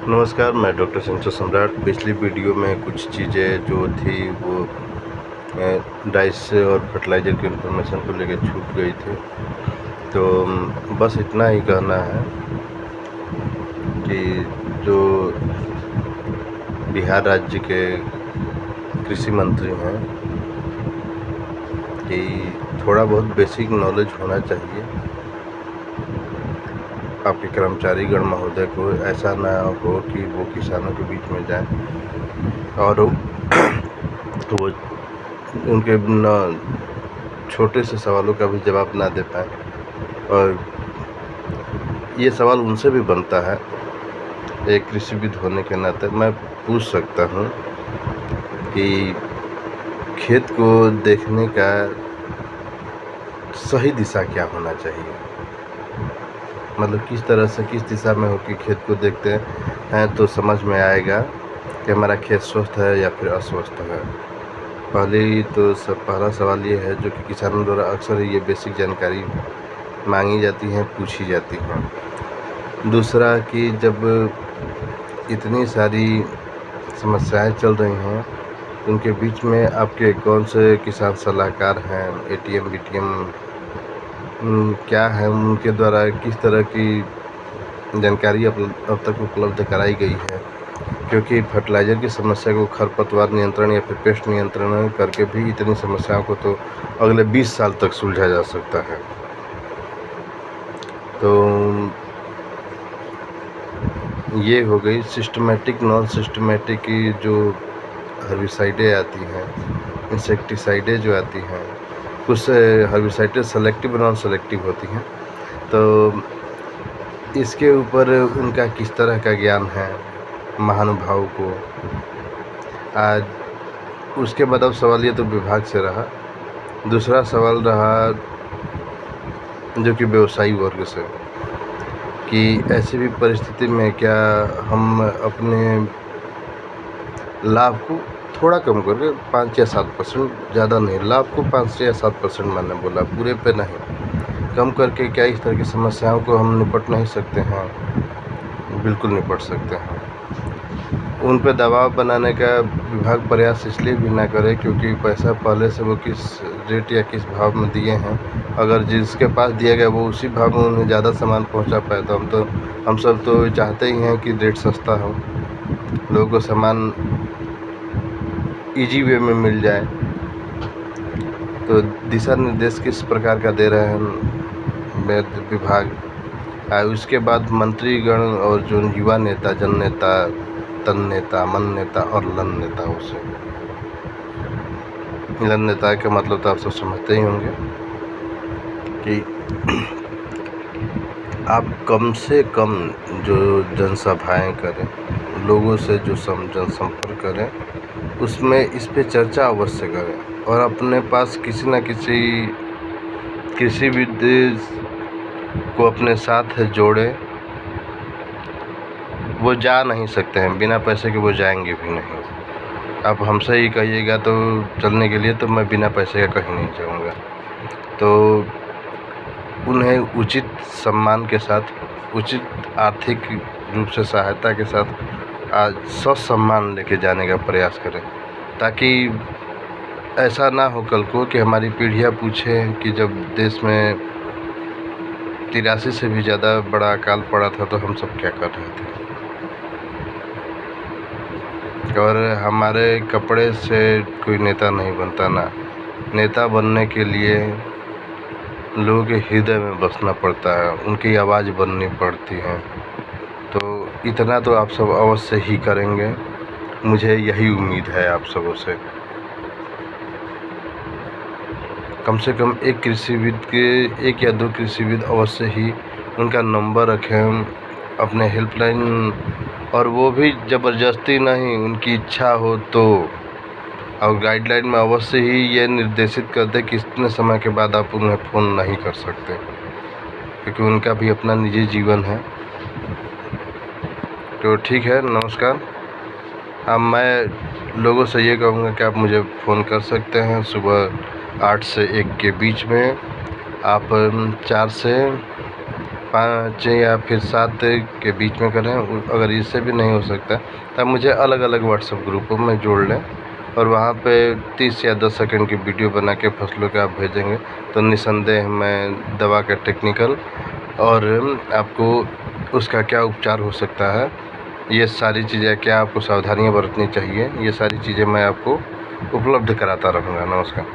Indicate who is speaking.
Speaker 1: नमस्कार, मैं डॉक्टर संजय सम्राट। पिछली वीडियो में कुछ चीज़ें जो थी वो डाइस और फर्टिलाइज़र की इन्फॉर्मेशन को लेके छूट गई थी। तो बस इतना ही कहना है कि जो बिहार राज्य के कृषि मंत्री हैं कि थोड़ा बहुत बेसिक नॉलेज होना चाहिए आपके कर्मचारीगण महोदय को। ऐसा ना हो कि वो किसानों के बीच में जाएं और वो उनके छोटे से सवालों का भी जवाब ना दे पाएँ। और ये सवाल उनसे भी बनता है, एक कृषिविद होने के नाते मैं पूछ सकता हूँ कि खेत को देखने का सही दिशा क्या होना चाहिए। मतलब किस तरह से, किस दिशा में हो कि खेत को देखते हैं तो समझ में आएगा कि हमारा खेत स्वस्थ है या फिर अस्वस्थ है। पहला सवाल ये है जो कि किसानों द्वारा अक्सर ये बेसिक जानकारी मांगी जाती हैं, पूछी जाती हैं। दूसरा कि जब इतनी सारी समस्याएं चल रही हैं उनके बीच में आपके कौन से किसान सलाहकार हैं, एटीएम बीटीएम क्या है, उनके द्वारा किस तरह की जानकारी अब तक उपलब्ध कराई गई है। क्योंकि फर्टिलाइज़र की समस्या को खरपतवार नियंत्रण या फिर पेस्ट नियंत्रण करके भी इतनी समस्याओं को तो अगले 20 साल तक सुलझा जा सकता है। तो ये हो गई सिस्टमेटिक, नॉन सिस्टमेटिक की जो हर्बिसाइडें आती हैं, इंसेक्टिसाइडें जो आती हैं, कुछ हर्बिसाइडें सेलेक्टिव नॉन सेलेक्टिव होती हैं। तो इसके ऊपर उनका किस तरह का ज्ञान है महानुभाव को। आज उसके बाद अब सवाल ये तो विभाग से रहा। दूसरा सवाल रहा जो कि व्यवसायी वर्ग से, कि ऐसी भी परिस्थिति में क्या हम अपने लाभ को थोड़ा कम करके 5 या 7%, ज़्यादा नहीं, लाभ को 5 या 7% मैंने बोला, पूरे पे नहीं, कम करके क्या इस तरह की समस्याओं को हम निपट नहीं सकते हैं? बिल्कुल निपट सकते हैं। उन पे दबाव बनाने का विभाग प्रयास इसलिए भी ना करे क्योंकि पैसा पहले से वो किस रेट या किस भाव में दिए हैं, अगर जिसके पास दिया गया वो उसी भाव में उन्हें ज़्यादा सामान पहुंचा पाए तो हम सब तो चाहते ही हैं कि रेट सस्ता हो, लोगों को सामान इजी वे में मिल जाए। तो दिशा निर्देश किस प्रकार का दे रहे हैं विभाग। उसके बाद मंत्रीगण और जो युवा नेता, जन नेता, तन नेता, मन नेता और लन नेता, उसे लन नेता का मतलब तो आप सब समझते ही होंगे कि आप कम से कम जो जनसभाएं करें, लोगों से जो जनसंपर्क करें, उसमें इस पे चर्चा अवश्य करें और अपने पास किसी न किसी कृषिविद को अपने साथ जोड़ें। वो जा नहीं सकते हैं, बिना पैसे के वो जाएंगे भी नहीं। आप हमसे ही कहिएगा तो चलने के लिए, तो मैं बिना पैसे का कहीं नहीं जाऊंगा। तो उन्हें उचित सम्मान के साथ, उचित आर्थिक रूप से सहायता के साथ आज सम्मान लेके जाने का प्रयास करें, ताकि ऐसा ना हो कल को कि हमारी पीढ़ियां पूछें कि जब देश में 83 से भी ज़्यादा बड़ा अकाल पड़ा था तो हम सब क्या कर रहे थे। और हमारे कपड़े से कोई नेता नहीं बनता ना, नेता बनने के लिए लोगों के हृदय में बसना पड़ता है, उनकी आवाज़ बननी पड़ती है। तो इतना तो आप सब अवश्य ही करेंगे, मुझे यही उम्मीद है आप सबों से। कम से कम एक कृषिविद के, 1 या 2 कृषिविद अवश्य ही उनका नंबर रखें अपने हेल्पलाइन, और वो भी ज़बरदस्ती नहीं, उनकी इच्छा हो तो। और गाइडलाइन में अवश्य ही ये निर्देशित कर दे कि इतने समय के बाद आप उन्हें फ़ोन नहीं कर सकते, क्योंकि उनका भी अपना निजी जीवन है। तो ठीक है, नमस्कार। अब मैं लोगों से ये कहूँगा कि आप मुझे फ़ोन कर सकते हैं सुबह 8 से 1 के बीच में। आप 4 से 5 या फिर 7 के बीच में करें। अगर इससे भी नहीं हो सकता तब मुझे अलग अलग व्हाट्सएप ग्रुपों में जोड़ लें और वहाँ पे 30 या 10 सेकंड की वीडियो बना के फसलों के आप भेजेंगे तो निसंदेह मैं दवा का टेक्निकल और आपको उसका क्या उपचार हो सकता है, ये सारी चीज़ें, क्या आपको सावधानियाँ बरतनी चाहिए, ये सारी चीज़ें मैं आपको उपलब्ध कराता रहूँगा। नमस्कार।